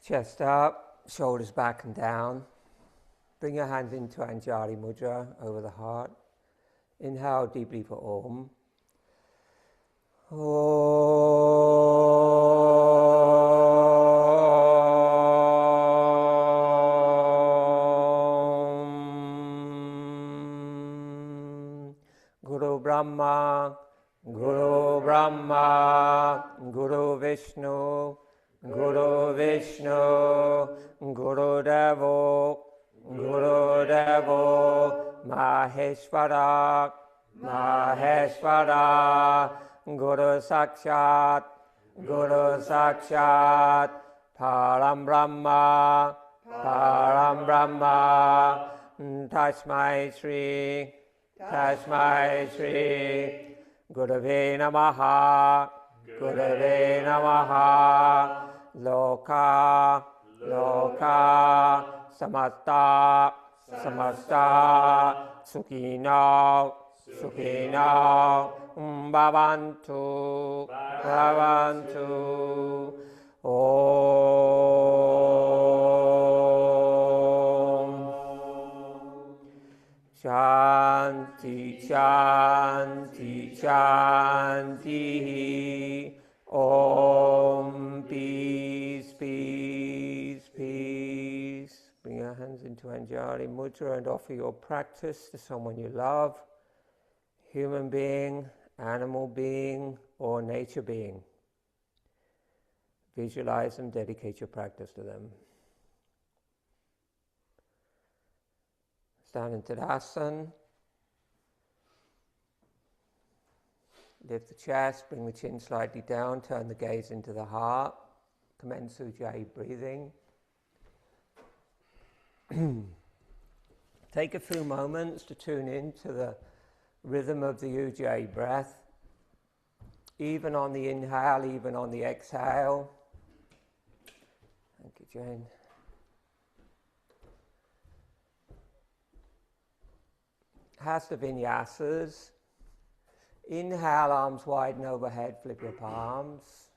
Chest up, shoulders back and down. Bring your hands into Anjali Mudra over the heart. Inhale deeply for Om. Om. Guru Brahma, Guru Brahma, Guru Vishnu, Guru Vishnu, Guru Devo, Guru Devo, Maheshwara, Maheshwara, Guru Sakshat, Guru Sakshat, Param Brahma, Param Brahma, Tasmai Shri, Tasmai Shri, Gurave Namaha, Gurave Namaha, Loka, Loka, Samasta, Samasta, Sukhino, Sukhino, Bhavantu, Bhavantu, Om. Shanti, Shanti, Shanti, Om, peace, peace, peace. Bring your hands into Anjali Mudra and offer your practice to someone you love, human being, animal being, or nature being. Visualize and dedicate your practice to them. Stand in Tadasana. Lift the chest, bring the chin slightly down, turn the gaze into the heart. Commence Ujjayi breathing. Take a few moments to tune in to the rhythm of the Ujjayi breath, even on the inhale, even on the exhale. Thank you, Jane. Hasta Vinyasas. Inhale, arms wide and overhead, flip your palms.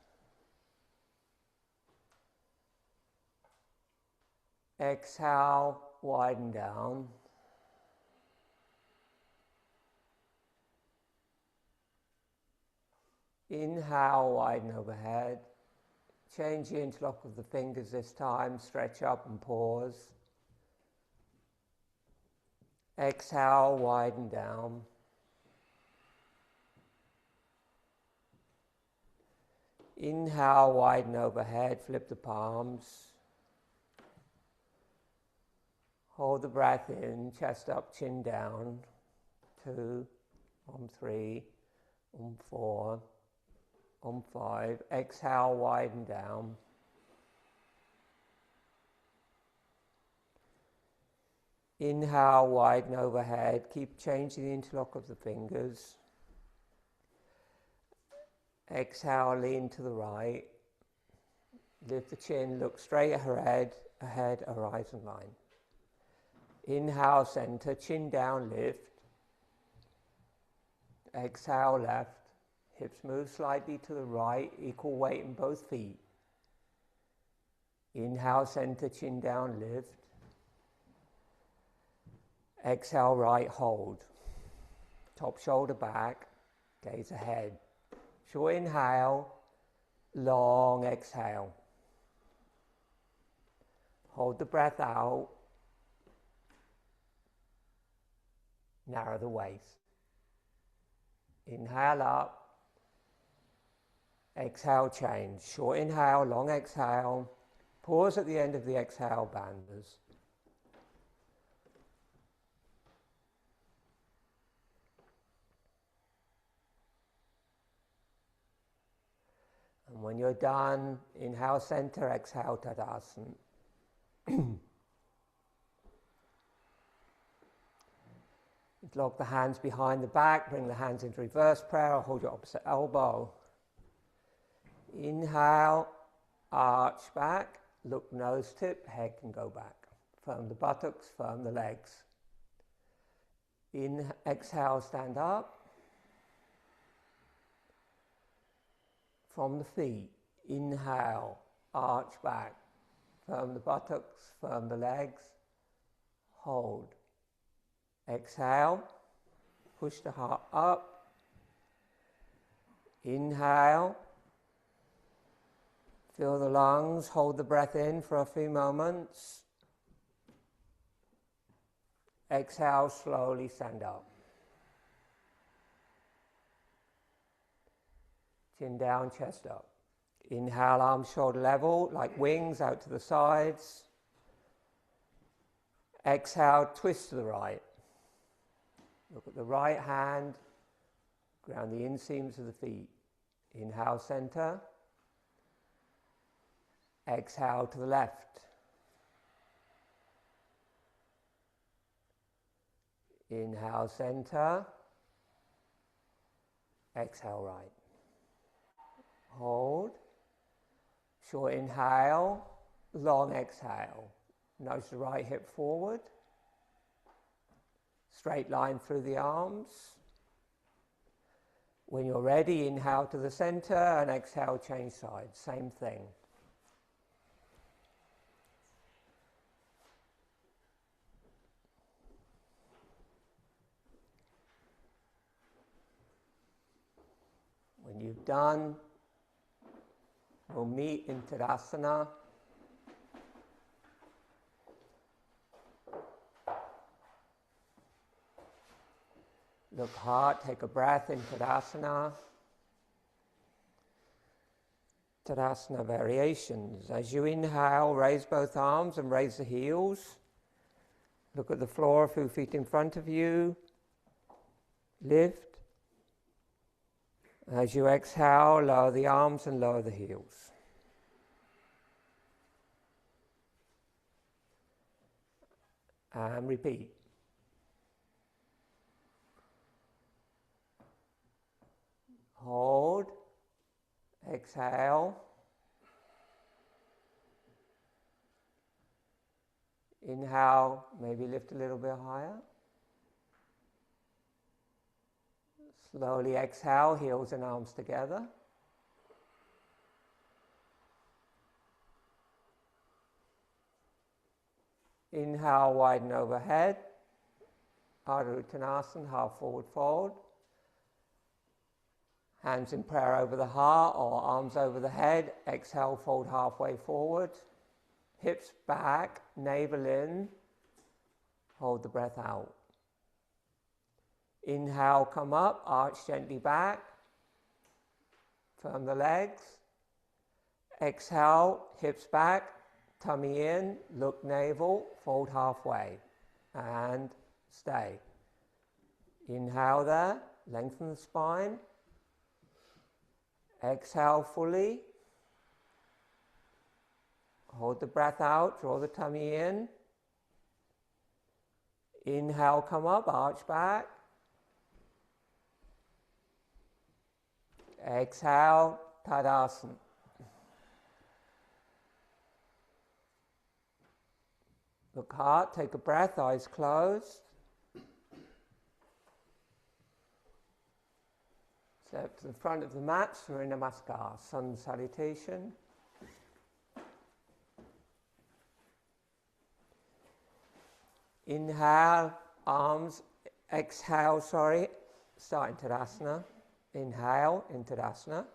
Exhale, widen down. Inhale, widen overhead. Change the interlock of the fingers this time, stretch up and pause. Exhale, widen down. Inhale, widen overhead, flip the palms. Hold the breath in, chest up, chin down. 2, 3, 4, 5. Exhale, widen down. Inhale, widen overhead. Keep changing the interlock of the fingers. Exhale, lean to the right. Lift the chin, look straight ahead, horizon line. Inhale, center, chin down, lift. Exhale, left. Hips move slightly to the right, equal weight in both feet. Inhale, center, chin down, lift. Exhale, right, hold. Top shoulder back, gaze ahead. Short inhale, long exhale. Hold the breath out. Narrow the waist. Inhale up. Exhale, change. Short inhale, long exhale. Pause at the end of the exhale, bandhas. And when you're done, inhale center, exhale Tadasana. Lock the hands behind the back, bring the hands into reverse prayer, or hold your opposite elbow. Inhale, arch back, look nose tip, head can go back. Firm the buttocks, firm the legs. Exhale, stand up. From the feet, inhale, arch back, Firm the buttocks, firm the legs. Hold. Exhale. Push the heart up. Inhale. Fill the lungs. Hold the breath in for a few moments. Exhale, slowly stand up. Chin down, chest up. Inhale, arms shoulder level, like wings out to the sides. Exhale, twist to the right. Look at the right hand, ground the inseams of the feet. Inhale, center. Exhale to the left. Inhale, center. Exhale, right. Hold. Short inhale, long exhale. Nudge the right hip forward. Straight line through the arms. When you're ready, inhale to the center and exhale, change sides. Same thing. When you've done, we'll meet in Tadasana. Look hard, take a breath in Tadasana. Tadasana variations. As you inhale, raise both arms and raise the heels. Look at the floor, a few feet in front of you. Lift. As you exhale, lower the arms and lower the heels. And repeat. Hold. Exhale. Inhale, maybe lift a little bit higher. Slowly exhale, heels and arms together. Inhale, widen overhead. Ardha Uttanasana, half forward fold. Hands in prayer over the heart or arms over the head. Exhale, fold halfway forward. Hips back, navel in. Hold the breath out. Inhale, come up, arch gently back. Firm the legs. Exhale, hips back, tummy in, look navel, fold halfway. And stay. Inhale there, lengthen the spine. Exhale fully. Hold the breath out, draw the tummy in. Inhale, come up, arch back. Exhale, Tadasana. Look hard, take a breath, eyes closed. Step to the front of the mat, Surya Namaskar, sun salutation. Inhale, arms, exhale, start in Tadasana. Inhale, in Tadasana.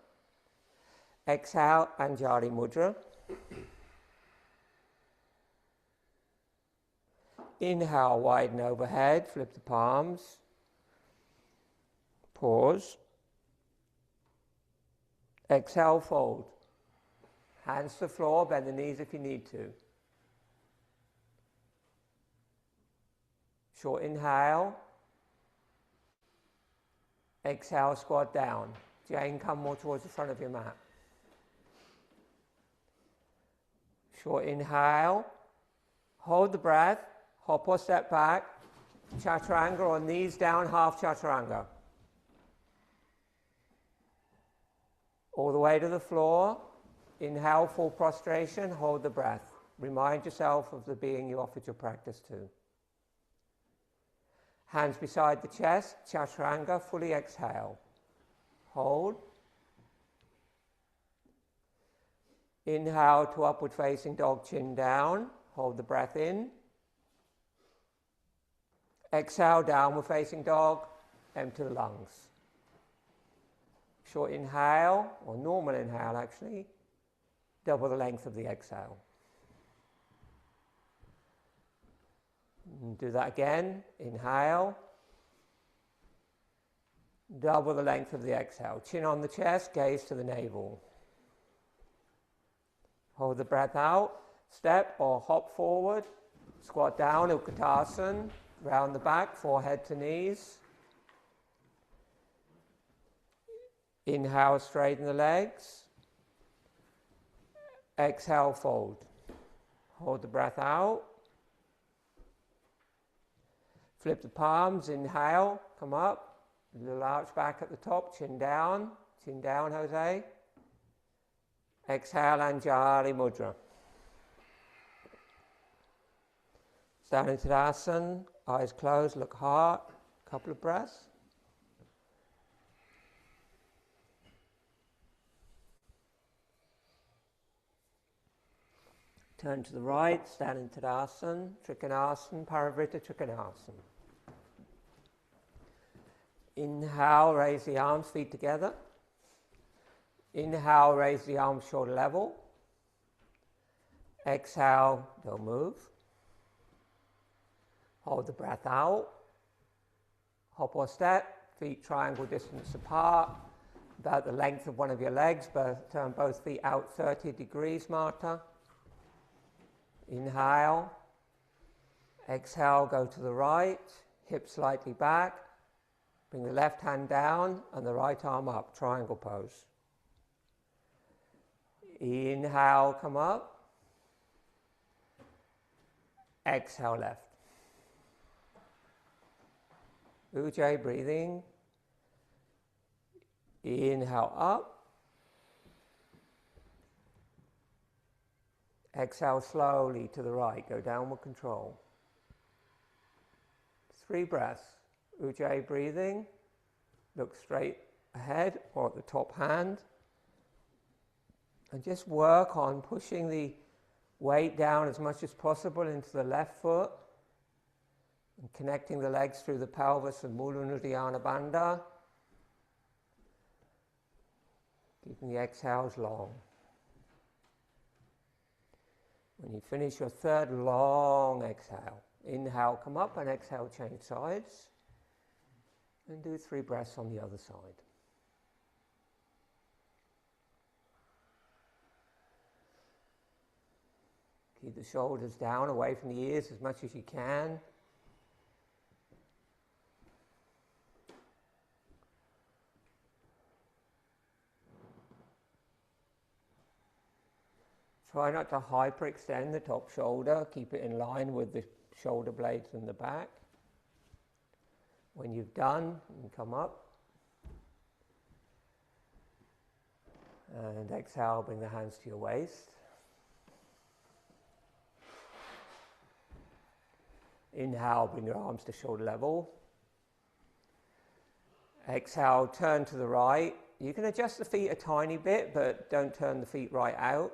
Exhale, Anjali Mudra. Inhale, widen overhead, flip the palms. Pause. Exhale, fold. Hands to the floor, bend the knees if you need to. Short inhale. Exhale, squat down. Jane, come more towards the front of your mat. Short inhale. Hold the breath. Hop or step back. Chaturanga or knees down, half chaturanga. All the way to the floor. Inhale, full prostration. Hold the breath. Remind yourself of the being you offered your practice to. Hands beside the chest, chaturanga, fully exhale. Hold. Inhale to upward facing dog, chin down. Hold the breath in. Exhale, downward facing dog. Empty the lungs. Short inhale, or normal inhale actually. Double the length of the exhale. And do that again. Inhale. Double the length of the exhale. Chin on the chest, gaze to the navel. Hold the breath out. Step or hop forward. Squat down, Utkatasana. Round the back, forehead to knees. Inhale, straighten the legs. Exhale, fold. Hold the breath out. Flip the palms, inhale, come up. A little arch back at the top, chin down, Jose. Exhale, Anjali Mudra. Stand in Tadasana, eyes closed, look hard, couple of breaths. Turn to the right, stand in Tadasana, Trikonasana, Parivrtta Trikonasana. Inhale, raise the arms, feet together. Inhale, raise the arms shoulder level. Exhale, don't move. Hold the breath out. Hop or step, feet triangle distance apart, about the length of one of your legs, but turn both feet out 30 degrees, Marta. Inhale. Exhale, go to the right, hips slightly back. Bring the left hand down and the right arm up, triangle pose. Inhale, come up. Exhale, left. Ujjayi, breathing. Inhale, up. Exhale slowly to the right, go downward control. 3 breaths. Ujjayi, breathing. Look straight ahead or at the top hand. And just work on pushing the weight down as much as possible into the left foot. And connecting the legs through the pelvis and Mula Uddiyana Bandha. Keeping the exhales long. When you finish your 3rd long exhale, inhale, come up, and exhale, change sides. And do 3 breaths on the other side. Keep the shoulders down, away from the ears as much as you can. Try not to hyperextend the top shoulder. Keep it in line with the shoulder blades in the back. When you've done, you can come up. And exhale, bring the hands to your waist. Inhale, bring your arms to shoulder level. Exhale, turn to the right. You can adjust the feet a tiny bit, but don't turn the feet right out.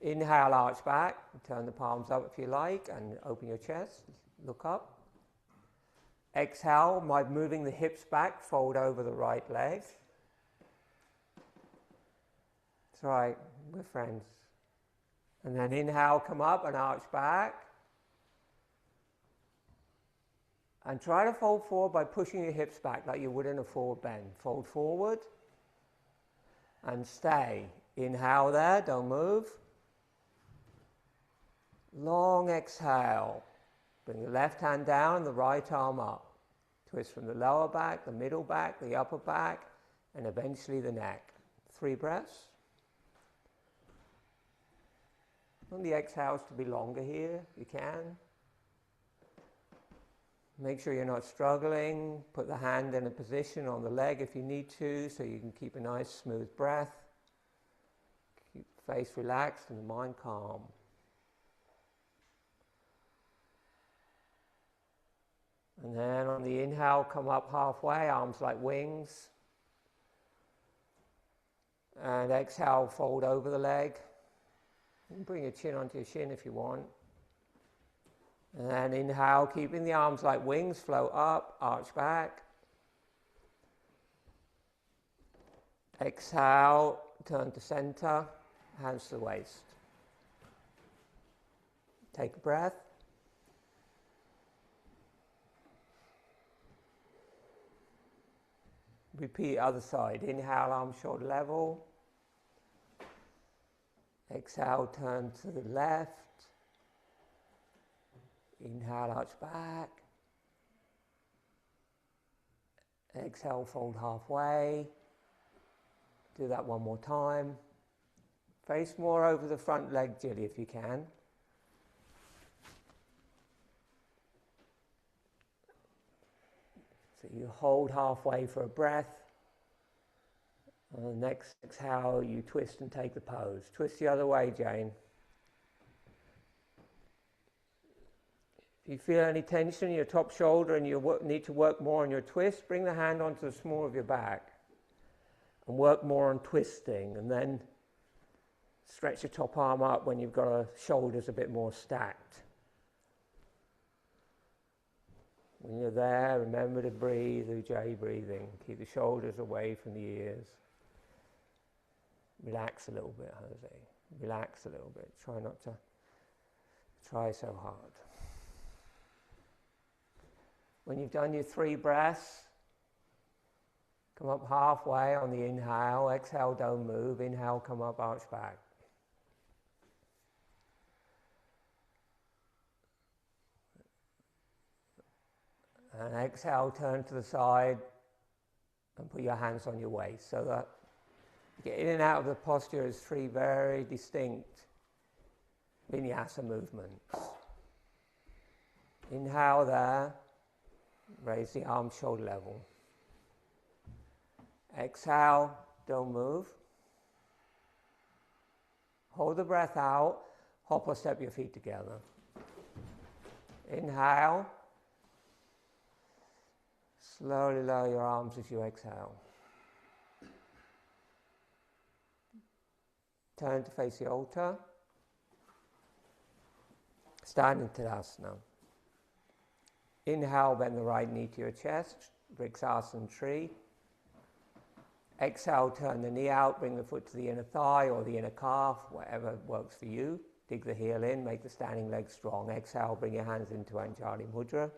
Inhale, arch back, turn the palms up if you like, and open your chest, look up. Exhale, by moving the hips back, fold over the right leg. That's right, we're friends. And then inhale, come up and arch back. And try to fold forward by pushing your hips back like you would in a forward bend. Fold forward and stay. Inhale there, don't move. Long exhale. Bring the left hand down, the right arm up. Twist from the lower back, the middle back, the upper back, and eventually the neck. 3 breaths. Want the exhales to be longer here, you can. Make sure you're not struggling. Put the hand in a position on the leg if you need to, so you can keep a nice smooth breath. Keep the face relaxed and the mind calm. And then on the inhale, come up halfway, arms like wings. And exhale, fold over the leg. You can bring your chin onto your shin if you want. And then inhale, keeping the arms like wings, float up, arch back. Exhale, turn to center, hands to the waist. Take a breath. Repeat other side. Inhale, arms shoulder level. Exhale, turn to the left. Inhale, arch back. Exhale, fold halfway. Do that one more time. Face more over the front leg, Jilly, if you can. So you hold halfway for a breath. On the next exhale, you twist and take the pose. Twist the other way, Jane. If you feel any tension in your top shoulder and you need to work more on your twist, bring the hand onto the small of your back and work more on twisting, and then stretch your top arm up when you've got your shoulders a bit more stacked. When you're there, remember to breathe, Ujjayi breathing. Keep the shoulders away from the ears. Relax a little bit, Jose. Relax a little bit. Try not to try so hard. When you've done your 3 breaths, come up halfway on the inhale. Exhale, don't move. Inhale, come up, arch back. And exhale, turn to the side and put your hands on your waist so that you get in and out of the posture as 3 very distinct vinyasa movements. Inhale there, raise the arms shoulder level. Exhale, don't move. Hold the breath out, hop or step your feet together. Inhale. Slowly lower your arms as you exhale. Turn to face the altar. Stand in Tadasana. Inhale, bend the right knee to your chest. Vriksasana tree. Exhale, turn the knee out, bring the foot to the inner thigh or the inner calf, whatever works for you. Dig the heel in, make the standing leg strong. Exhale, bring your hands into Anjali Mudra.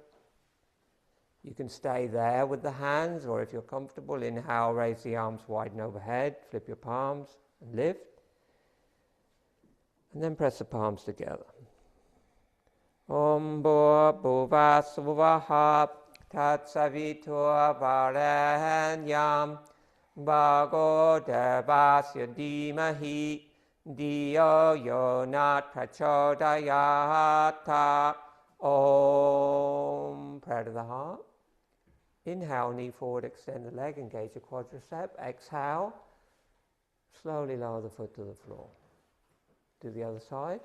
You can stay there with the hands, or if you're comfortable, inhale, raise the arms widen overhead, flip your palms and lift. And then press the palms together. Om Bhur Bhuva Suvah Tat Savitur Varenyam Bhago Devasya Dhimahi Dhiyo Yonat Prachodayata. Om. Prayer to the heart. Inhale, knee forward, extend the leg, engage the quadricep. Exhale, slowly lower the foot to the floor. Do the other side.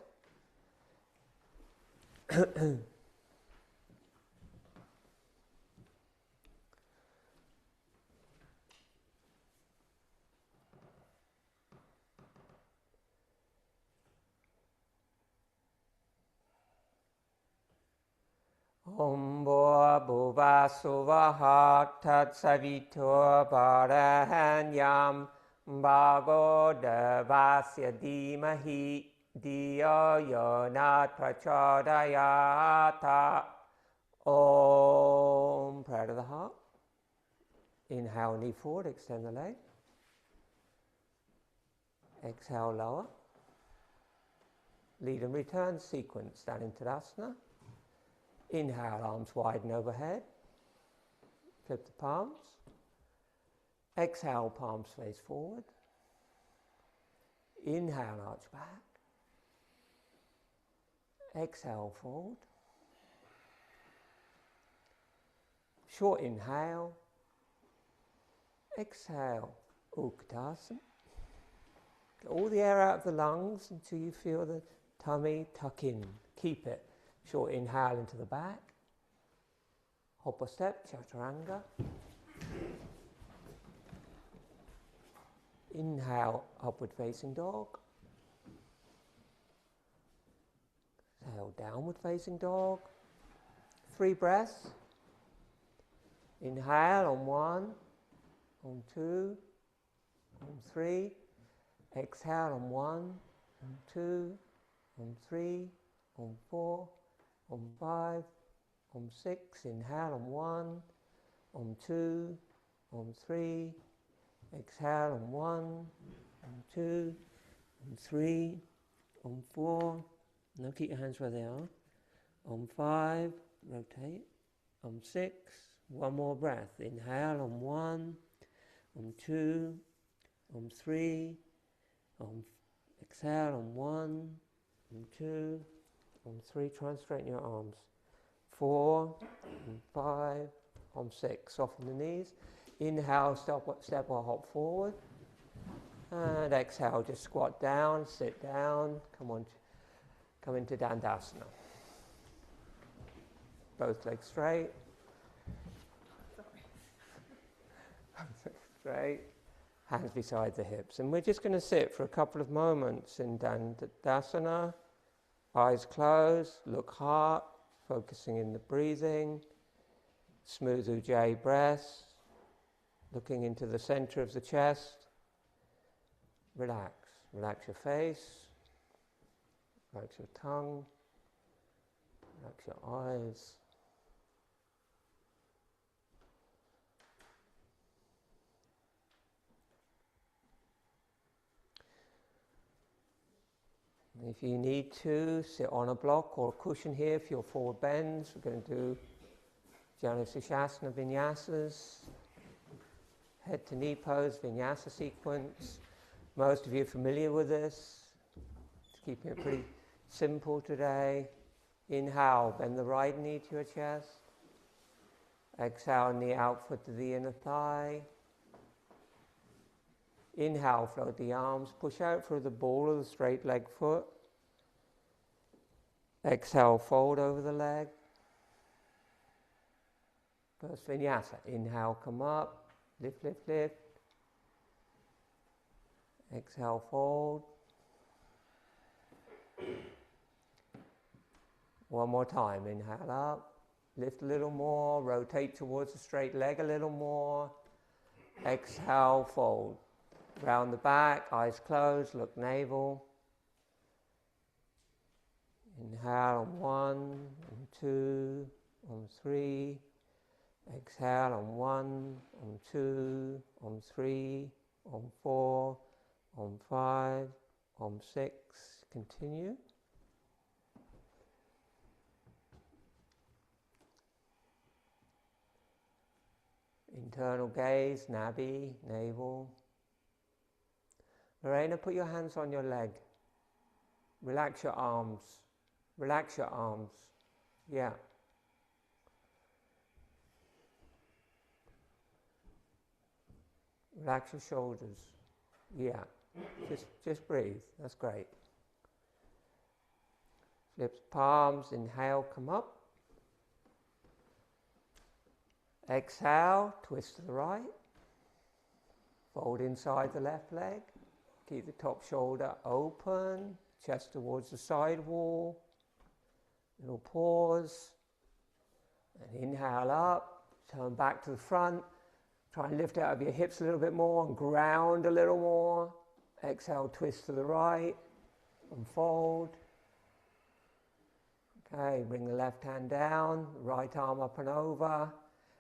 Om Bhur Bhuva Suvah Tat Savitur Varenyam Bhago Devasya Dhimahi Dhiyo Yonat Prachodayata. Om. Prayer to the heart. Inhale, knee forward, extend the leg. Exhale, lower. Lead and return sequence, standing Tadasana. Inhale, arms widen overhead. Flip the palms. Exhale, palms face forward. Inhale, arch back. Exhale, fold. Short inhale. Exhale, Utkatasana. Get all the air out of the lungs until you feel the tummy tuck in. Keep it. Short inhale into the back. Hop or step, Chaturanga. Inhale, upward facing dog. Exhale, downward facing dog. 3 breaths. Inhale on 1, on 2, on 3. Exhale on 1, on 2, on 3, on 4, on 5, on 6. Inhale on 1, on 2, on 3. Exhale on 1, on 2, on 3, on 4. Now keep your hands where they are. On 5, rotate. On 6, one more breath. Inhale on 1, on 2, on 3. Exhale on 1, on 2, on 3. Try and straighten your arms. 4, on 5, on 6. Soften the knees. Inhale, step or hop forward. And exhale, just squat down, sit down. Come into Dandasana. Both legs straight. Straight. Hands beside the hips. And we're just going to sit for a couple of moments in Dandasana. Eyes closed, look heart, focusing in the breathing. Smooth Ujjayi breaths. Looking into the center of the chest. Relax. Relax your face. Relax your tongue. Relax your eyes. If you need to, sit on a block or a cushion here for your forward bends. We're going to do Janusashasana Vinyasas. Head to knee pose, Vinyasa sequence. Most of you are familiar with this. Keeping it pretty simple today. Inhale, bend the right knee to your chest. Exhale, knee out, foot to the inner thigh. Inhale, float the arms, push out through the ball of the straight leg foot. Exhale, fold over the leg. First Vinyasa. Inhale, come up. Lift, lift, lift. Exhale, fold. One more time. Inhale up. Lift a little more. Rotate towards the straight leg a little more. Exhale, fold. Round the back, eyes closed, look navel. Inhale on 1, on 2, on 3. Exhale on 1, on 2, on 3, on 4, on 5, on 6. Continue. Internal gaze, Nadi, navel. Lorena, put your hands on your leg. Relax your arms. Relax your arms. Yeah. Relax your shoulders. Yeah. Just breathe. That's great. Flips palms. Inhale, come up. Exhale, twist to the right. Fold inside the left leg. Keep the top shoulder open. Chest towards the side wall. Little pause. And inhale up. Turn back to the front. Try and lift out of your hips a little bit more and ground a little more. Exhale, twist to the right and fold. Okay, bring the left hand down, right arm up and over.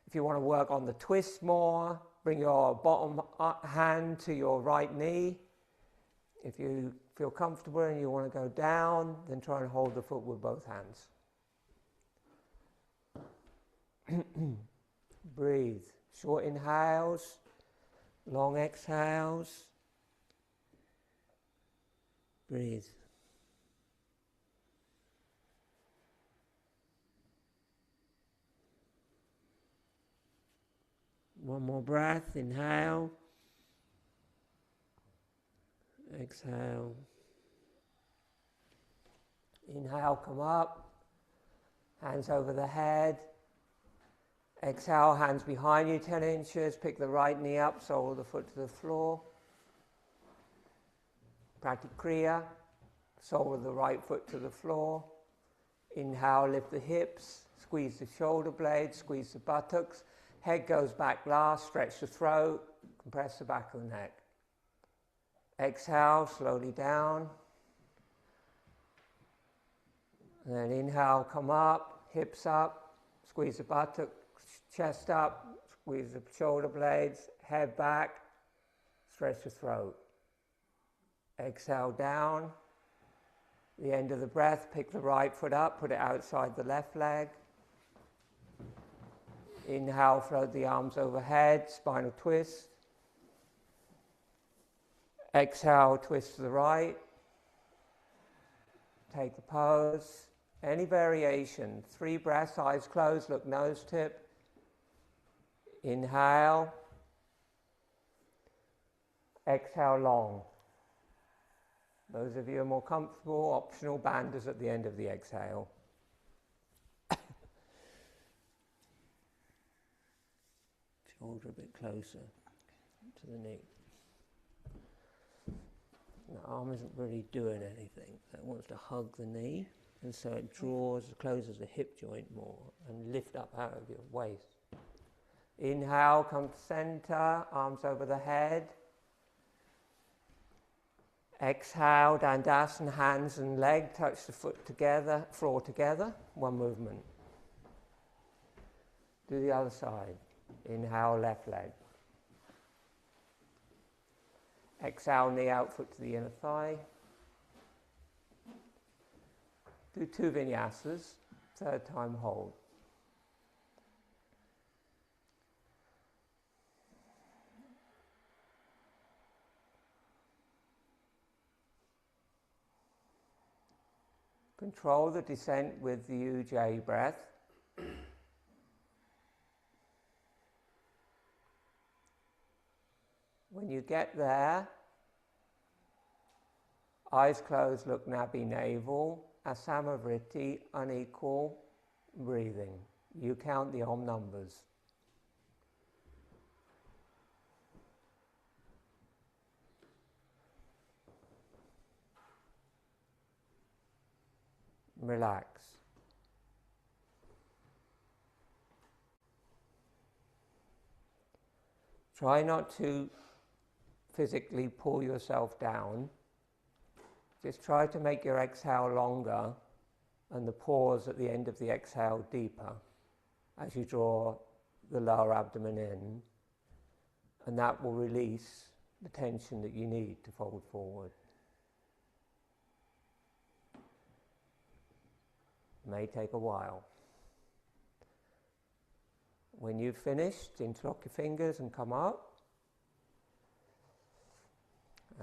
If you want to work on the twist more, bring your bottom hand to your right knee. If you feel comfortable and you want to go down, then try and hold the foot with both hands. Breathe. Short inhales, long exhales. Breathe. One more breath. Inhale. Exhale. Inhale, come up. Hands over the head. Exhale, hands behind you 10 inches. Pick the right knee up, sole of the foot to the floor. Pratikriya, sole of the right foot to the floor. Inhale, lift the hips, squeeze the shoulder blades, squeeze the buttocks. Head goes back last, stretch the throat, compress the back of the neck. Exhale, slowly down. And then inhale, come up, hips up, squeeze the buttocks, chest up, squeeze the shoulder blades, head back, stretch the throat. Exhale down. The end of the breath, pick the right foot up, put it outside the left leg. Inhale, float the arms overhead, spinal twist. Exhale, twist to the right. Take the pose. Any variation. 3 breaths, eyes closed, look nose tip. Inhale. Exhale long. Those of you who are more comfortable, optional banders at the end of the exhale. Shoulder a bit closer to the knee. The arm isn't really doing anything. It wants to hug the knee, and so it closes the hip joint more and lift up out of your waist. Inhale, come to center, arms over the head. Exhale, Dandasana, hands and leg touch the floor together, one movement. Do the other side. Inhale, left leg. Exhale, knee out, foot to the inner thigh. Do 2 vinyasas, 3rd time hold. Control the descent with the Ujjayi breath. When you get there, eyes closed, look Nadi navel, Asymetric, unequal breathing. You count the Om numbers. Relax. Try not to physically pull yourself down. Just try to make your exhale longer and the pause at the end of the exhale deeper as you draw the lower abdomen in, and that will release the tension that you need to fold forward. It may take a while. When you've finished, interlock your fingers and come up.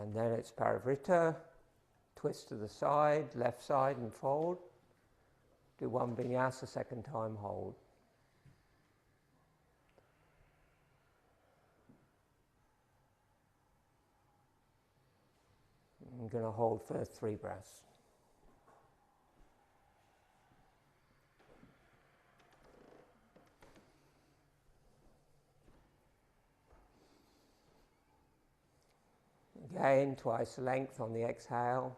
And then it's Parivrtta, twist to the side, left side and fold. Do 1 vinyasa, 2nd time hold. I'm going to hold first 3 breaths. Again, twice the length on the exhale.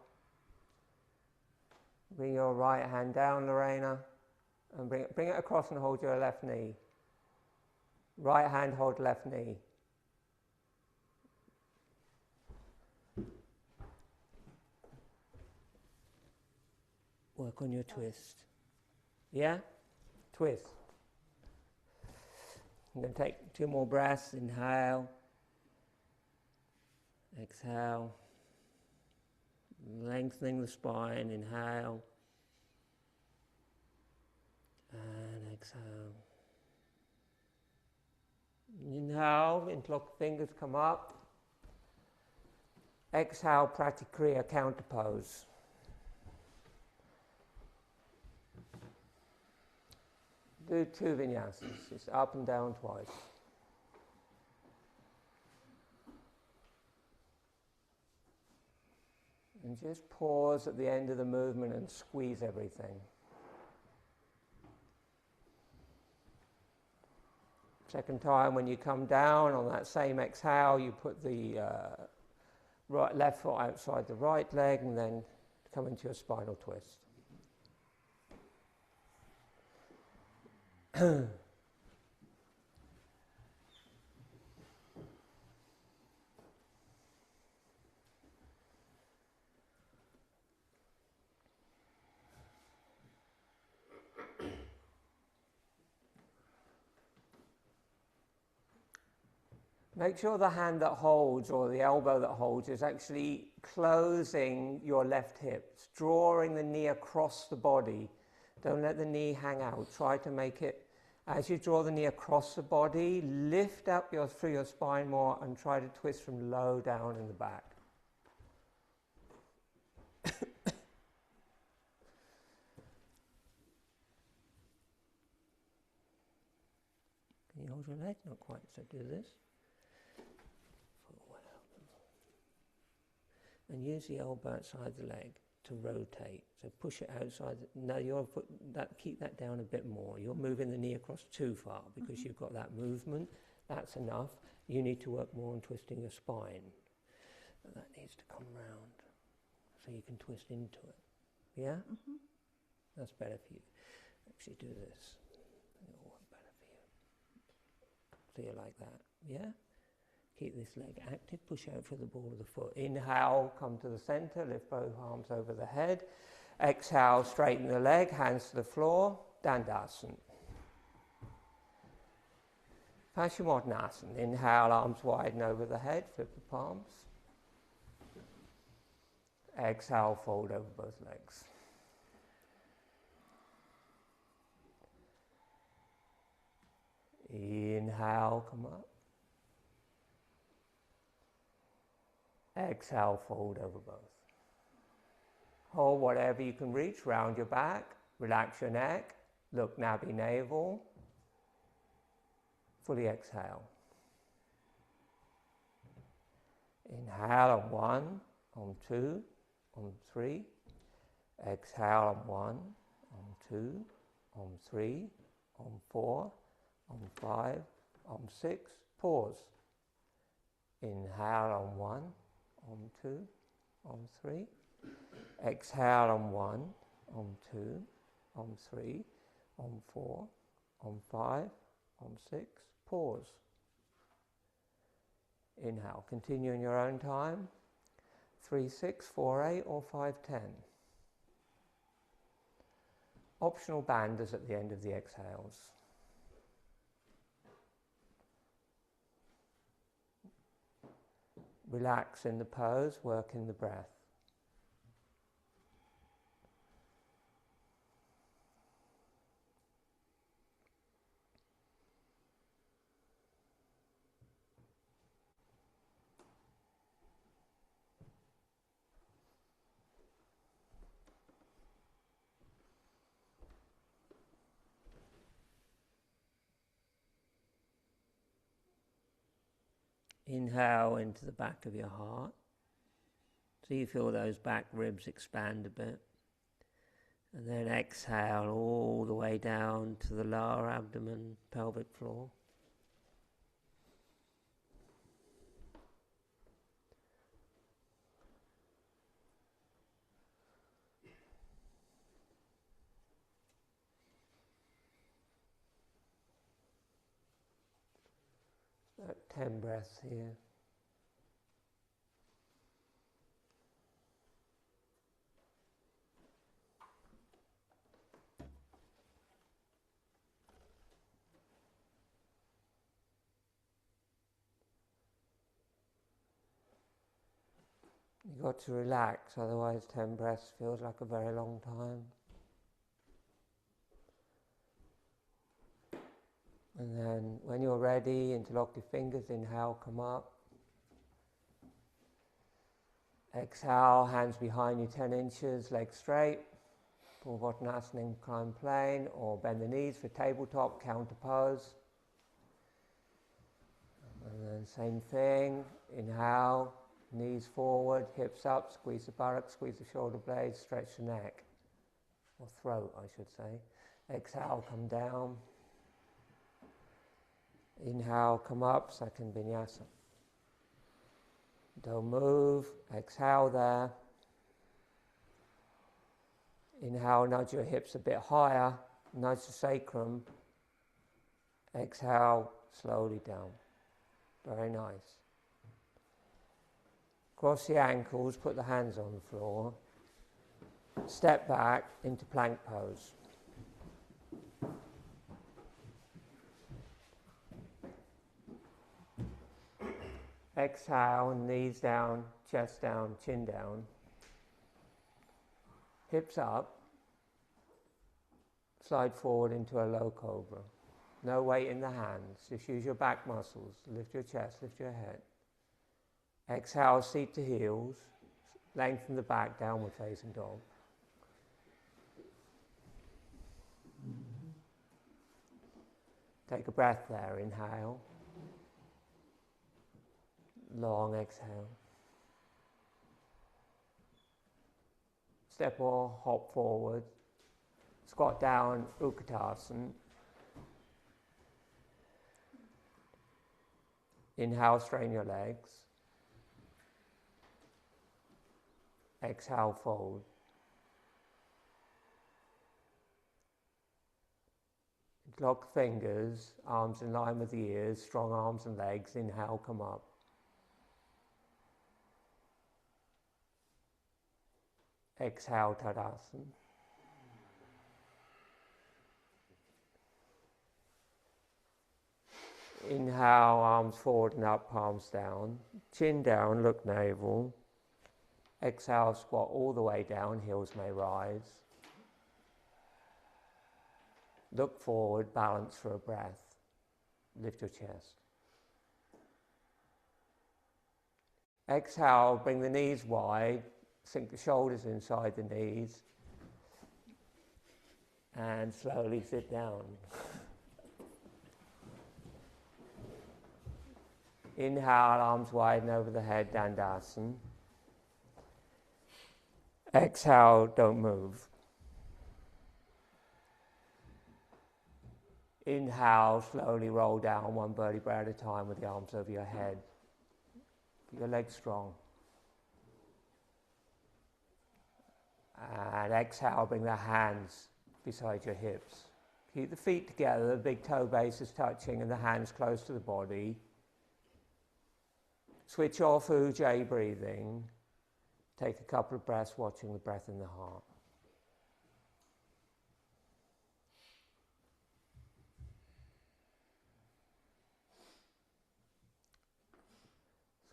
Bring your right hand down, Lorena, and bring it across and hold your left knee. Right hand, hold left knee. Work on your twist. Yeah? Twist. I'm going to take 2 more breaths. Inhale. Exhale. Lengthening the spine. Inhale. And exhale. Inhale, interlock fingers, come up. Exhale, Pratikriya, counter pose. Do 2 vinyasas, just up and down twice. And just pause at the end of the movement and squeeze everything. Second time, when you come down on that same exhale, you put the left foot outside the right leg, and then come into your spinal twist. Make sure the hand that holds, or the elbow that holds, is actually closing your left hips, drawing the knee across the body. Don't let the knee hang out. Try to make it, as you draw the knee across the body, lift up through your spine more and try to twist from low down in the back. Can you hold your leg? Not quite, so do this. And use the elbow outside the leg to rotate. So push it outside. Now keep that down a bit more. You're moving the knee across too far because you've got that movement. That's enough. You need to work more on twisting your spine. But that needs to come round so you can twist into it. Yeah? Mm-hmm. That's better for you. Actually do this. It'll work better for you. So you like that. Yeah? Keep this leg active, push out for the ball of the foot. Inhale, come to the center, lift both arms over the head. Exhale, straighten the leg, hands to the floor, Dandasana. Paschimottanasana. Inhale, arms widen over the head, flip the palms. Exhale, fold over both legs. Inhale, come up. Exhale, fold over both. Hold whatever you can reach, round your back, relax your neck, look nabi navel. Fully exhale. Inhale on 1, on 2, on 3. Exhale on 1, on 2, on 3, on 4, on 5, on 6. Pause. Inhale on 1. On 2, on 3. Exhale on 1, on 2, on 3, on 4, on 5, on 6. Pause. Inhale. Continue in your own time. 3, 6, 4, 8 or 5, 10. Optional banders at the end of the exhales. Relax in the pose, work in the breath. Inhale into the back of your heart. So you feel those back ribs expand a bit. And then exhale all the way down to the lower abdomen, pelvic floor. About 10 breaths here. You've got to relax, otherwise 10 breaths feels like a very long time. And then when you're ready, interlock your fingers, inhale, come up. Exhale, hands behind you 10 inches, legs straight. Purvottanasana, inclined plane, or bend the knees for tabletop, counter pose. And then same thing, inhale, knees forward, hips up, squeeze the buttocks, squeeze the shoulder blades, stretch the neck. Or throat, I should say. Exhale, come down. Inhale, come up, second vinyasa. Don't move. Exhale there. Inhale, nudge your hips a bit higher. Nudge the sacrum. Exhale, slowly down. Very nice. Cross the ankles, put the hands on the floor. Step back into plank pose. Exhale, knees down, chest down, chin down. Hips up. Slide forward into a low cobra. No weight in the hands. Just use your back muscles. Lift your chest, lift your head. Exhale, seat to heels. Lengthen the back, downward facing dog. Take a breath there. Inhale. Long exhale. Step or hop forward. Squat down, Utkatasana. Inhale, straighten your legs. Exhale, fold. Lock fingers, arms in line with the ears, strong arms and legs. Inhale, come up. Exhale, Tadasana. Inhale, arms forward and up, palms down. Chin down, look navel. Exhale, squat all the way down, heels may rise. Look forward, balance for a breath. Lift your chest. Exhale, bring the knees wide, sink the shoulders inside the knees, and slowly sit down. Inhale, arms widen over the head, Dandasana. Exhale, don't move. Inhale, slowly roll down one vertebra at a time with the arms over your head. Keep your legs strong. And exhale, bring the hands beside your hips. Keep the feet together, the big toe base is touching and the hands close to the body. Switch off Ujjayi breathing. Take a couple of breaths watching the breath in the heart.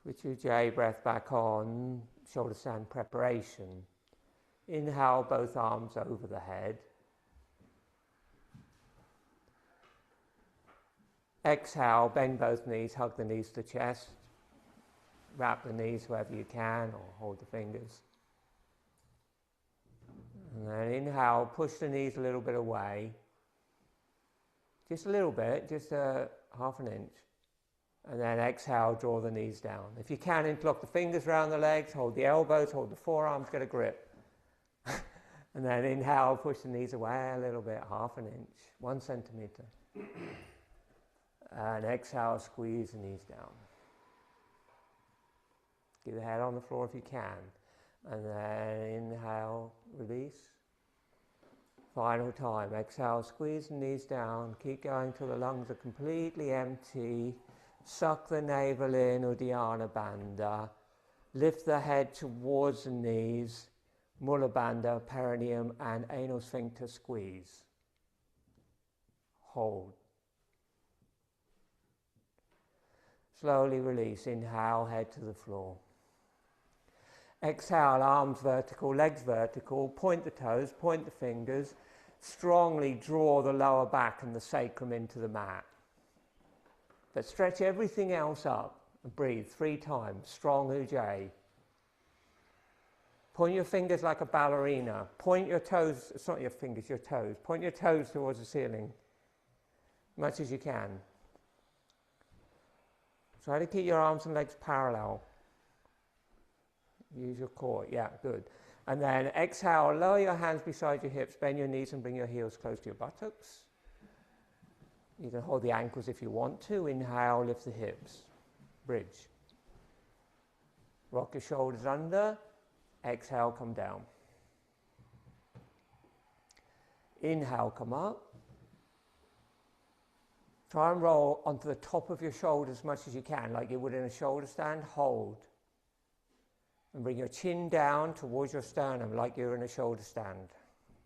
Switch Ujjayi breath back on, Shoulderstand preparation. Inhale, both arms over the head. Exhale, bend both knees, hug the knees to the chest. Wrap the knees wherever you can or hold the fingers. And then inhale, push the knees a little bit away. Just a little bit, just half an inch. And then exhale, draw the knees down. If you can, interlock the fingers around the legs, hold the elbows, hold the forearms, get a grip. And then inhale, push the knees away a little bit, half an inch, 1 centimeter. And exhale, squeeze the knees down. Keep the head on the floor if you can. And then inhale, release. Final time. Exhale, squeeze the knees down. Keep going till the lungs are completely empty. Suck the navel in, Uddiyana Bandha. Lift the head towards the knees. Mula Bandha, perineum and anal sphincter squeeze. Hold. Slowly release. Inhale, head to the floor. Exhale, arms vertical, legs vertical. Point the toes, point the fingers. Strongly draw the lower back and the sacrum into the mat. But stretch everything else up and breathe 3 times. Strong Ujjayi. Point your fingers like a ballerina. Point your toes, it's not your fingers, your toes. Point your toes towards the ceiling, much as you can. Try to keep your arms and legs parallel. Use your core, yeah, good. And then exhale, lower your hands beside your hips, bend your knees and bring your heels close to your buttocks. You can hold the ankles if you want to. Inhale, lift the hips, bridge. Rock your shoulders under. Exhale, come down. Inhale, come up. Try and roll onto the top of your shoulders as much as you can, like you would in a shoulder stand. Hold. And bring your chin down towards your sternum, like you're in a shoulder stand.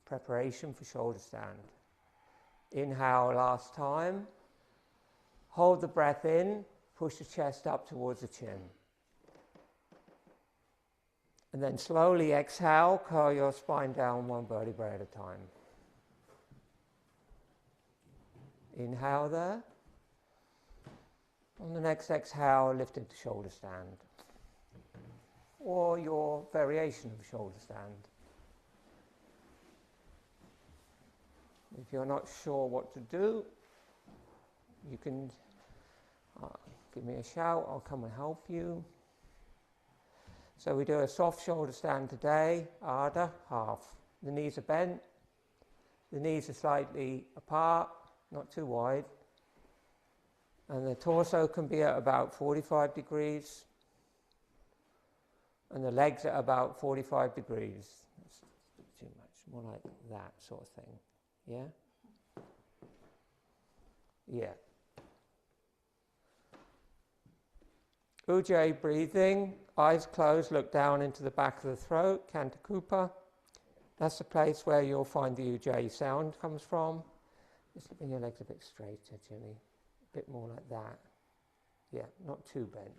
Preparation for shoulder stand. Inhale, last time. Hold the breath in. Push the chest up towards the chin. And then slowly exhale, curl your spine down one vertebrae at a time. Inhale there. On the next exhale, lift into shoulder stand. Or your variation of shoulder stand. If you're not sure what to do, you can give me a shout, I'll come and help you. So we do a soft shoulder stand today, Ardha, half. The knees are bent, the knees are slightly apart, not too wide. And the torso can be at about 45 degrees. And the legs at about 45 degrees. That's too much, more like that sort of thing. Yeah? Yeah. Ujjayi breathing, eyes closed, look down into the back of the throat, Kantakupa. That's the place where you'll find the Ujjayi sound comes from. Just bring your legs a bit straighter, Jimmy. A bit more like that. Yeah, not too bent.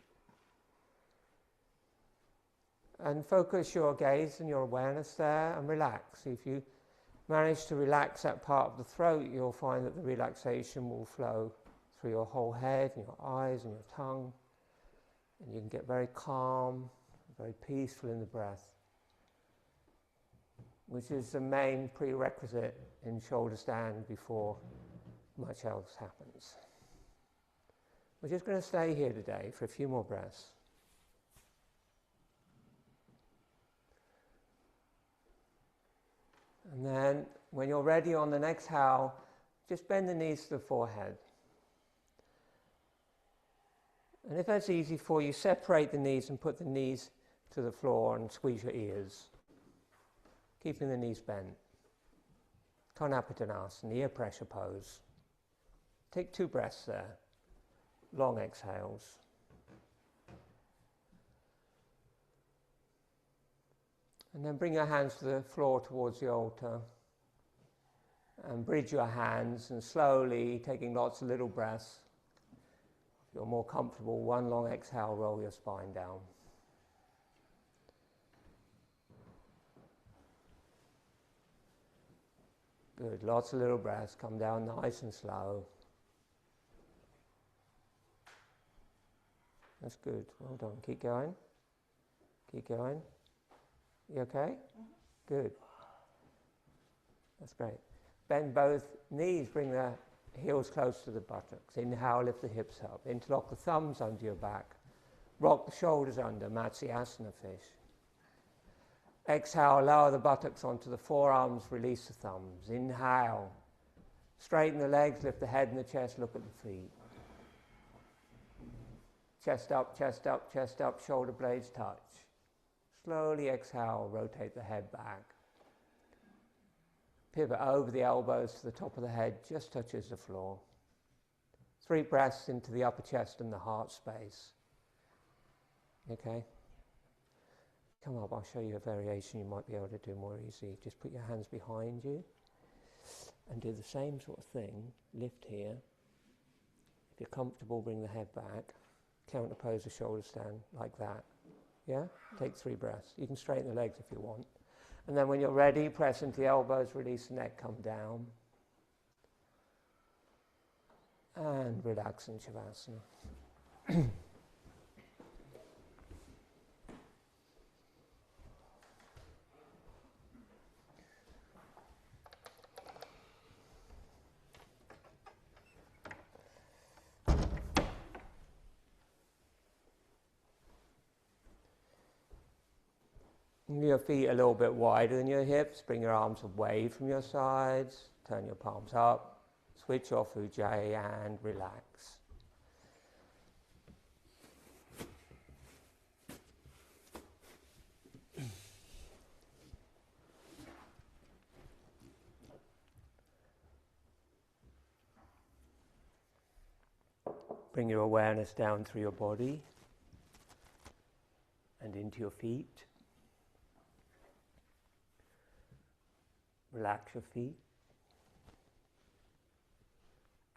And focus your gaze and your awareness there and relax. If you manage to relax that part of the throat, you'll find that the relaxation will flow through your whole head and your eyes and your tongue. And you can get very calm, very peaceful in the breath, which is the main prerequisite in shoulder stand before much else happens. We're just going to stay here today for a few more breaths. And then, when you're ready on the next exhale, just bend the knees to the forehead. And if that's easy for you, separate the knees and put the knees to the floor and squeeze your ears, keeping the knees bent. Konapattanasana, ear pressure pose. Take 2 breaths there, long exhales. And then bring your hands to the floor towards the altar. And bridge your hands and slowly, taking lots of little breaths. If you're more comfortable, 1 long exhale, roll your spine down. Good, lots of little breaths, come down nice and slow. That's good, well done. Keep going. Keep going. You okay? Good. That's great. Bend both knees, bring the heels close to the buttocks. Inhale, lift the hips up. Interlock the thumbs under your back. Rock the shoulders under, Matsyasana fish. Exhale, lower the buttocks onto the forearms, release the thumbs. Inhale. Straighten the legs, lift the head and the chest, look at the feet. Chest up, chest up, chest up, shoulder blades touch. Slowly exhale, rotate the head back. Pivot over the elbows to the top of the head, just touches the floor. 3 breaths into the upper chest and the heart space. Okay? Come up, I'll show you a variation you might be able to do more easily. Just put your hands behind you and do the same sort of thing. Lift here. If you're comfortable, bring the head back. Counterpose the shoulder stand like that. Yeah? Take 3 breaths. You can straighten the legs if you want. And then when you're ready, press into the elbows, release the neck, come down. And relax in Shavasana. Your feet a little bit wider than your hips. Bring your arms away from your sides. Turn your palms up. Switch off Ujjayi and relax. Bring your awareness down through your body and into your feet. Relax your feet,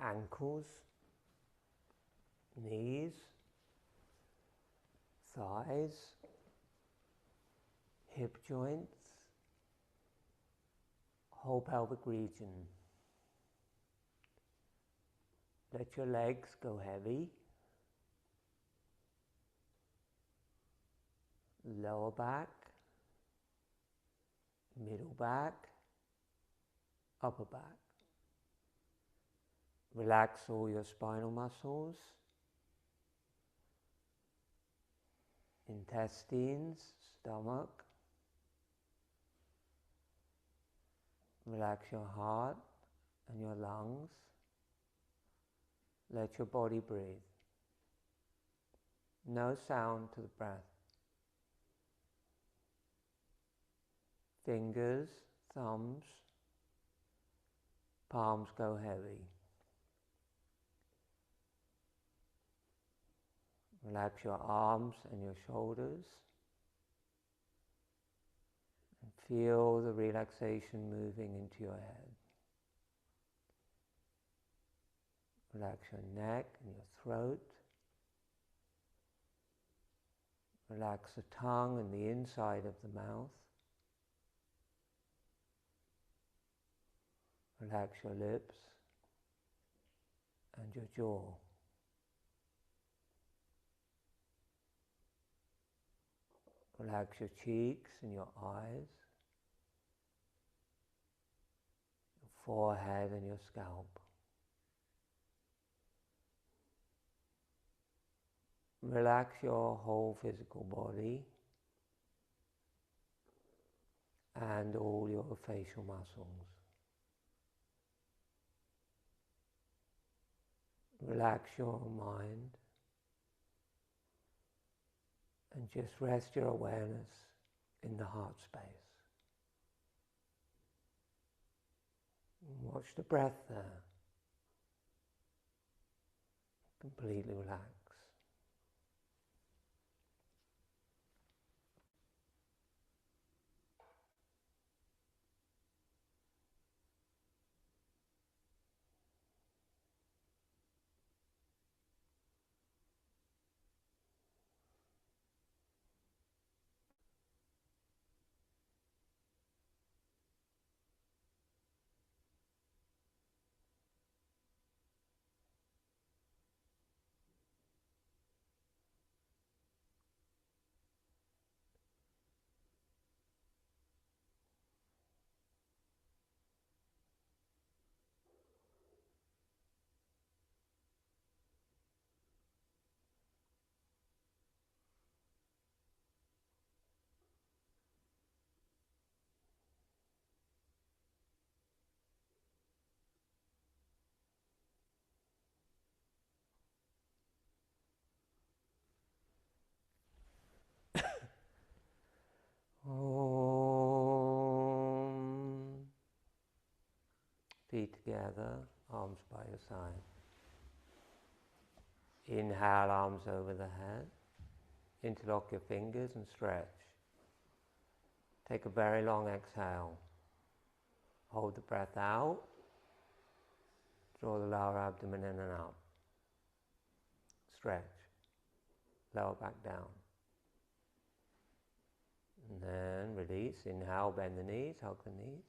ankles, knees, thighs, hip joints, whole pelvic region. Let your legs go heavy. Lower back, middle back, upper back. Relax all your spinal muscles, intestines, stomach. Relax your heart and your lungs. Let your body breathe. No sound to the breath. Fingers, thumbs, palms go heavy. Relax your arms and your shoulders. And feel the relaxation moving into your head. Relax your neck and your throat. Relax the tongue and the inside of the mouth. Relax your lips and your jaw. Relax your cheeks and your eyes, your forehead and your scalp. Relax your whole physical body and all your facial muscles. Relax your mind and just rest your awareness in the heart space. And watch the breath there. Completely relax. Feet together, arms by your side. Inhale, arms over the head. Interlock your fingers and stretch. Take a very long exhale. Hold the breath out. Draw the lower abdomen in and up. Stretch. Lower back down. And then release. Inhale, bend the knees, hug the knees.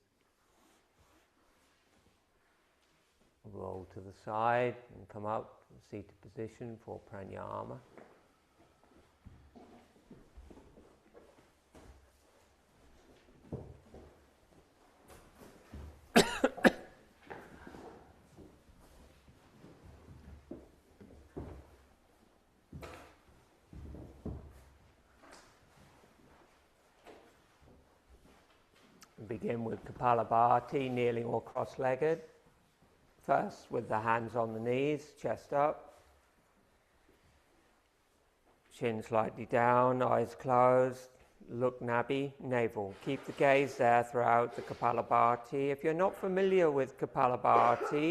Roll to the side and come up to seated position for pranayama. Begin with Kapalabhati, kneeling or cross-legged. First, with the hands on the knees, chest up, chin slightly down, eyes closed, look Nadi, navel. Keep the gaze there throughout the Kapalabhati. If you're not familiar with Kapalabhati,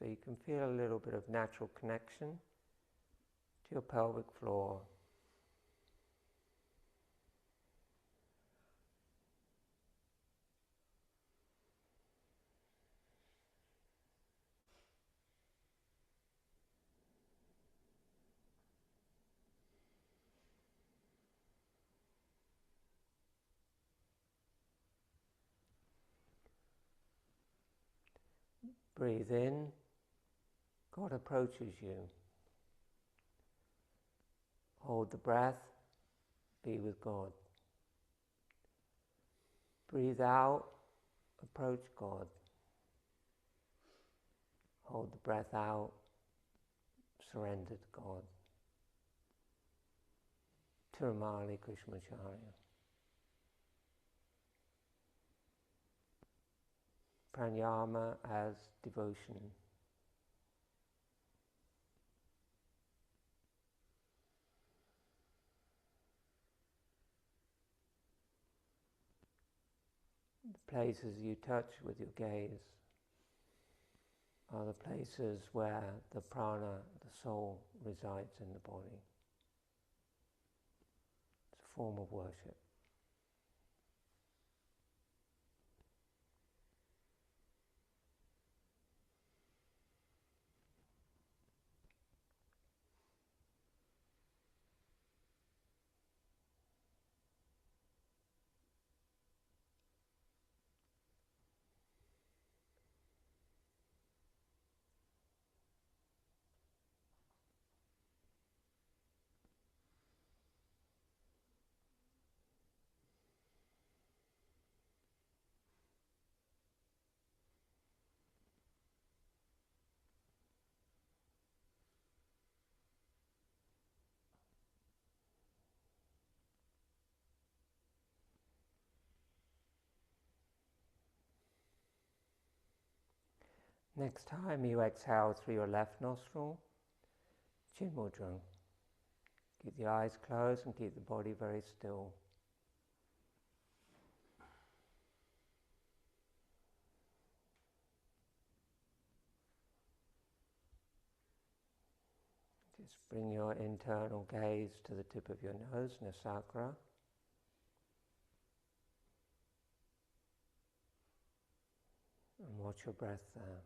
So you can feel a little bit of natural connection to your pelvic floor. Breathe in, God approaches you. Hold the breath, be with God. Breathe out, approach God. Hold the breath out, surrender to God. Tirumali Krishnamacharya. Pranayama as devotion. The places you touch with your gaze are the places where the prana, the soul, resides in the body. It's a form of worship. Next time you exhale through your left nostril, Chin Mudra. Keep the eyes closed and keep the body very still. Just bring your internal gaze to the tip of your nose, Nasakra. And watch your breath there.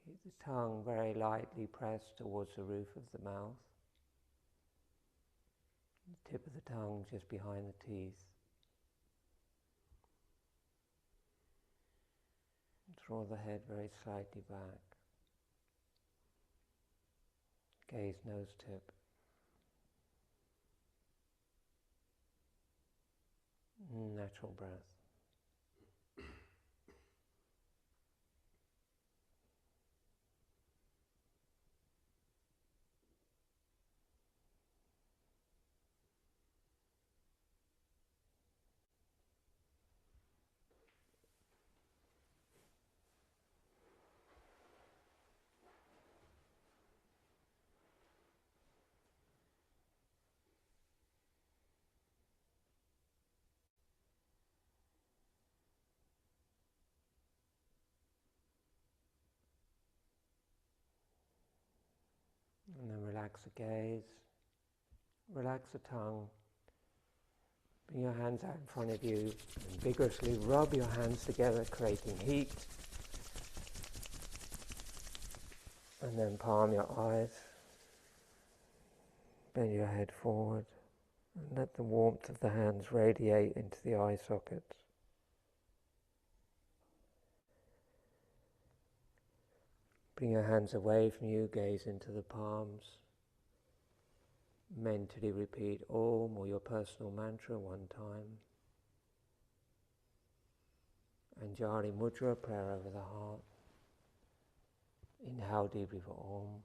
Keep the tongue very lightly pressed towards the roof of the mouth. The tip of the tongue just behind the teeth. Draw the head very slightly back. Gaze nose tip. Natural breath. And then relax the gaze, relax the tongue, bring your hands out in front of you and vigorously rub your hands together, creating heat. And then palm your eyes, bend your head forward and let the warmth of the hands radiate into the eye sockets. Bring your hands away from you, gaze into the palms. Mentally repeat Om or your personal mantra one time. Anjali Mudra, prayer over the heart. Inhale deeply for Om.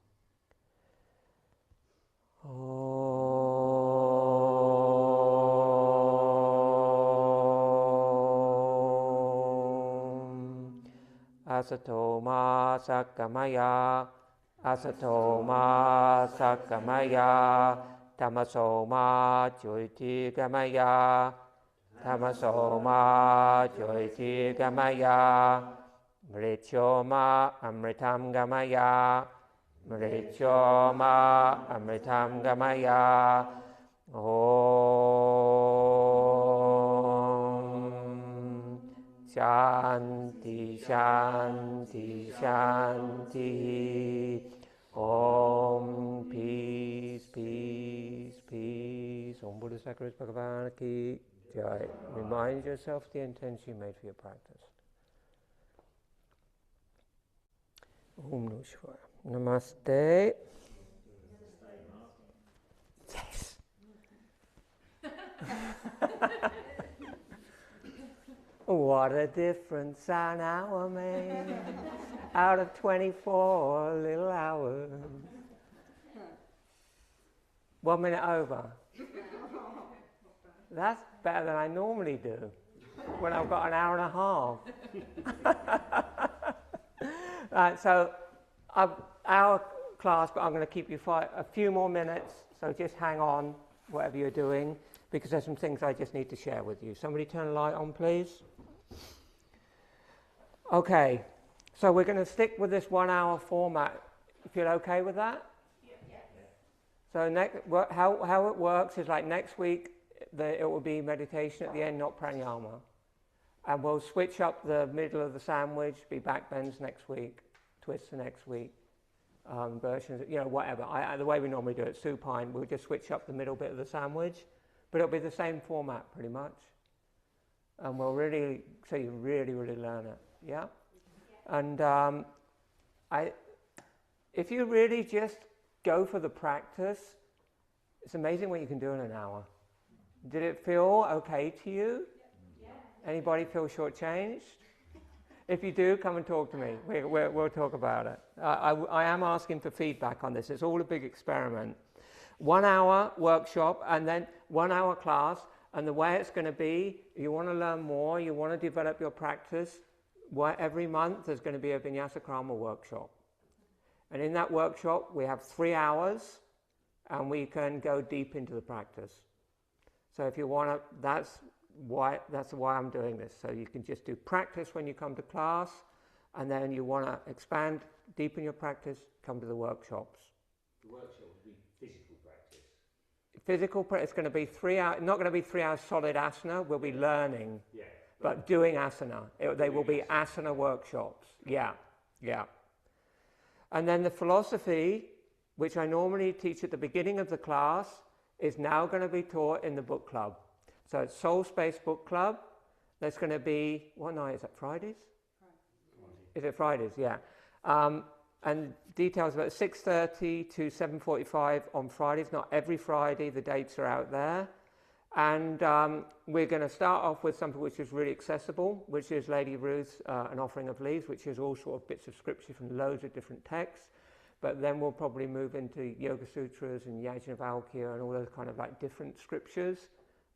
Asato ma sakamaya, asato ma sakamaya, Tamasoma Jyoti Gamaya, Tamasoma Jyoti Gamaya, Mrityoma Amritam Gamaya, Mrityoma Amritam Gamaya. Om Shanti Shanti Shanti. Om peace peace peace. Om Buddha Sacred Bhagavan Ki Jai. Remind yourself the intention you made for your practice. Om Namah Shivaya. Namaste. Yes. What a difference an hour makes out of 24 little hours. 1 minute over. That's better than I normally do when I've got an hour and a half. Right, so our class, but I'm going to keep you a few more minutes, so just hang on, whatever you're doing, because there's some things I just need to share with you. Somebody turn the light on, please. Okay, so we're going to stick with this 1 hour format. You feel okay with that? Yeah. So how it works is like next week, it will be meditation at the end, not pranayama. And we'll switch up the middle of the sandwich, be back bends next week, twists the next week, versions, whatever. The way we normally do it, supine, we'll just switch up the middle bit of the sandwich, but it'll be the same format pretty much. And we'll really, so you really, really learn it. Yeah? And if you really just go for the practice, it's amazing what you can do in an hour. Did it feel okay to you? Yeah. Anybody feel shortchanged? If you do, come and talk to me. We'll talk about it. I am asking for feedback on this. It's all a big experiment. 1 hour workshop and then 1 hour class. And the way it's going to be, you want to learn more, you want to develop your practice. Every month there's going to be a Vinyasa Krama workshop. And in that workshop we have 3 hours and we can go deep into the practice. So if you want to, that's why I'm doing this. So you can just do practice when you come to class, and then you want to expand, deepen your practice, come to the workshops. The workshop will be physical practice. Physical practice is going to be 3 hours, not going to be 3 hours solid asana, we'll be learning. Yeah. But doing asana. They will be asana workshops. Yeah. And then the philosophy, which I normally teach at the beginning of the class, is now going to be taught in the book club. So it's Soul Space Book Club. That's going to be, what night is that, Fridays? Friday. Is it Fridays? Yeah. And details about 6:30 to 7:45 on Fridays. Not every Friday, the dates are out there. And we're going to start off with something which is really accessible, which is Lady Ruth's An Offering of Leaves, which is all sort of bits of scripture from loads of different texts. But then we'll probably move into Yoga Sutras and Yajnavalkya and all those kind of like different scriptures.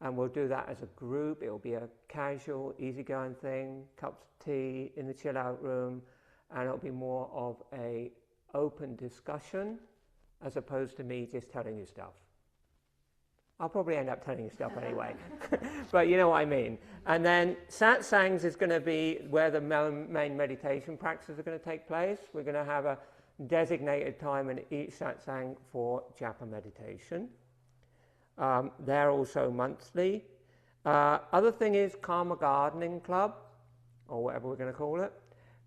And we'll do that as a group. It'll be a casual, easygoing thing, cups of tea in the chill out room. And it'll be more of a open discussion as opposed to me just telling you stuff. I'll probably end up telling you stuff anyway, but you know what I mean. And then satsangs is going to be where the main meditation practices are going to take place. We're going to have a designated time in each satsang for japa meditation. They're also monthly. Other thing is Karma Gardening Club, or whatever we're going to call it.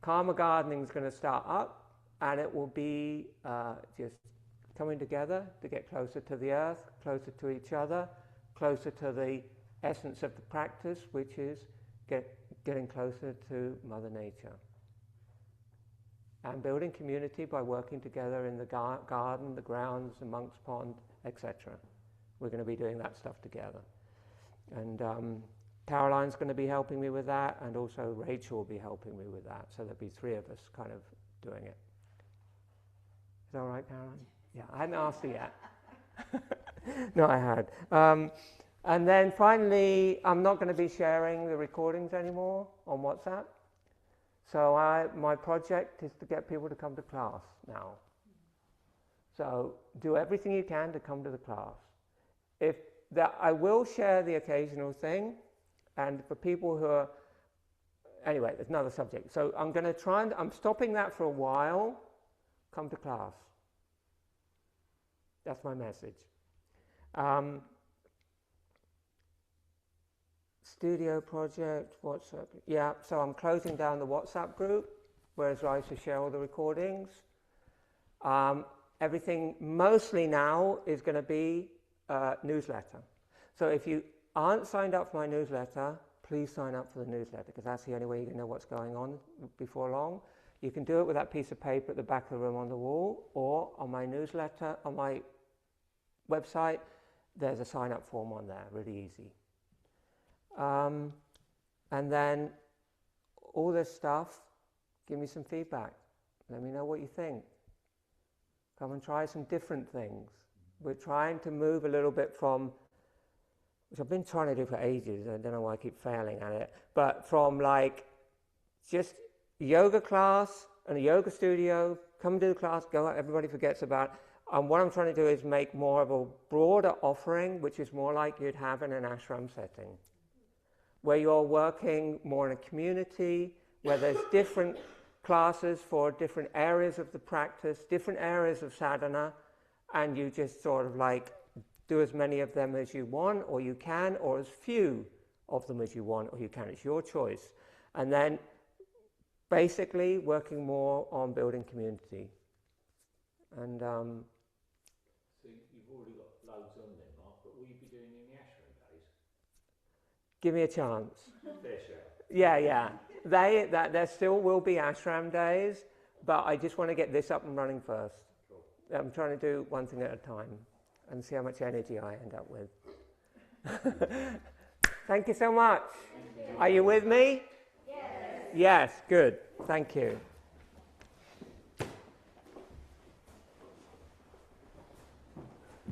Karma Gardening is going to start up, and it will be just coming together to get closer to the earth, closer to each other, closer to the essence of the practice, which is getting closer to Mother Nature. And building community by working together in the garden, the grounds, the monk's pond, etc. We're going to be doing that stuff together. And Caroline's going to be helping me with that, and also Rachel will be helping me with that. So there'll be 3 of us kind of doing it. Is that all right, Caroline? Yeah, I hadn't asked her yet. No, I had. And then finally, I'm not going to be sharing the recordings anymore on WhatsApp. So my project is to get people to come to class now. So do everything you can to come to the class. I will share the occasional thing, and for people who are, anyway, there's another subject. So I'm going to try and, I'm stopping that for a while. Come to class. That's my message. Studio project, WhatsApp. Yeah, so I'm closing down the WhatsApp group, whereas I used to share all the recordings. Everything mostly now is going to be newsletter. So if you aren't signed up for my newsletter, please sign up for the newsletter, because that's the only way you can know what's going on before long. You can do it with that piece of paper at the back of the room on the wall, or on my newsletter, on my website, there's a sign-up form on there, really easy. And then all this stuff, give me some feedback. Let me know what you think. Come and try some different things. We're trying to move a little bit from, which I've been trying to do for ages, I don't know why I keep failing at it, but from like just yoga class and a yoga studio, come do the class, go out, everybody forgets about. And what I'm trying to do is make more of a broader offering, which is more like you'd have in an ashram setting, where you're working more in a community, where there's different classes for different areas of the practice, different areas of sadhana, and you just sort of like do as many of them as you want, or you can, or as few of them as you want, or you can. It's your choice. And then basically working more on building community. And so you've already got loads on there, Mark, but will you be doing any ashram days? give me a chance. Fair share. Yeah. There still will be ashram days, but I just want to get this up and running first. Cool. I'm trying to do one thing at a time and see how much energy I end up with. Thank you so much. Are you with me? Yes. Yes, good. Thank you.